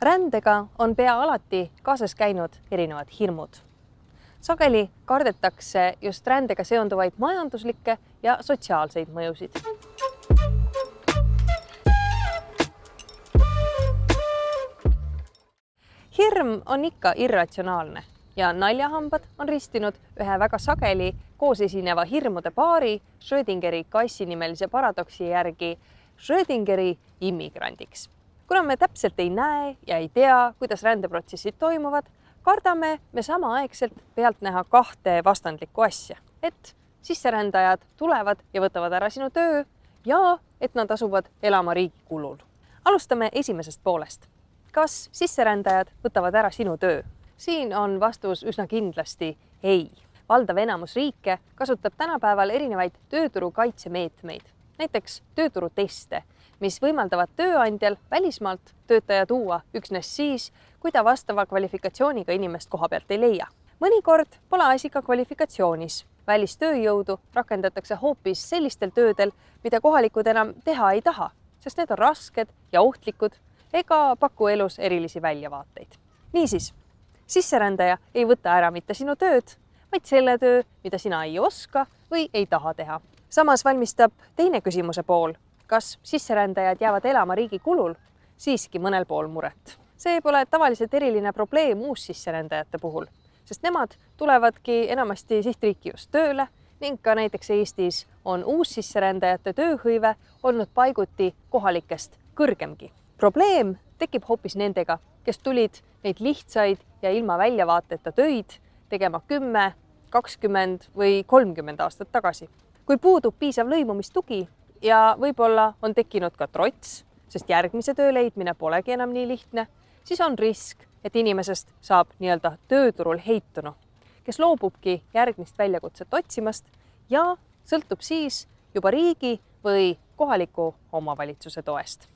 Rändega on pea alati kaasas käinud erinevad hirmud. Sageli kardetakse just rändega seonduvaid majanduslikke ja sotsiaalseid mõjusid. Hirm on ikka irratsionaalne ja naljahambad on ristinud ühe väga sageli koos esineva hirmude paari Schrödingeri kassinimelise paradoksi järgi Schrödingeri immigrandiks. Kuna me täpselt ei näe ja ei tea, kuidas rändeprotsessid toimuvad, kardame me samaaegselt pealt näha kahte vastandlikku asja, et sisserändajad tulevad ja võtavad ära sinu töö ja et nad asuvad elama riigi kulul. Alustame esimesest poolest. Kas sisserändajad võtavad ära sinu töö? Siin on vastus üsna kindlasti ei. Valdav enamus riike kasutab tänapäeval erinevaid tööturu kaitsemeetmeid, näiteks tööturuteste, mis võimaldavad tööandjal välismaalt töötaja tuua üksnes siis, kui ta vastava kvalifikatsiooniga inimest koha pealt ei leia. Mõnikord pole asi ka kvalifikatsioonis. Välistööjõudu rakendatakse hoopis sellistel töödel, mida kohalikud enam teha ei taha, sest need on rasked ja ohtlikud ega paku elus erilisi väljavaateid. Niisiis, sisserändaja ei võta ära mitte sinu tööd, vaid selle töö, mida sina ei oska või ei taha teha. Samas valmistab teine küsimuse pool, kas sisserändajad jäävad elama riigi kulul, siiski mõnel pool muret. See pole tavaliselt eriline probleem uussisserändajate puhul, sest nemad tulevadki enamasti sihtriiki just tööle ning ka näiteks Eestis on uussisserändajate tööhõive olnud paiguti kohalikest kõrgemgi. Probleem tekib hoopis nendega, kes tulid neid lihtsaid ja ilma väljavaateta töid tegema 10, 20 või 30 aastat tagasi. Kui puudub piisav lõimumistugi ja võib-olla on tekkinud ka trots, sest järgmise töö leidmine polegi enam nii lihtne, siis on risk, et inimesest saab nii-öelda tööturul heitunu, kes loobubki järgmist väljakutset otsimast ja sõltub siis juba riigi või kohaliku omavalitsuse toest.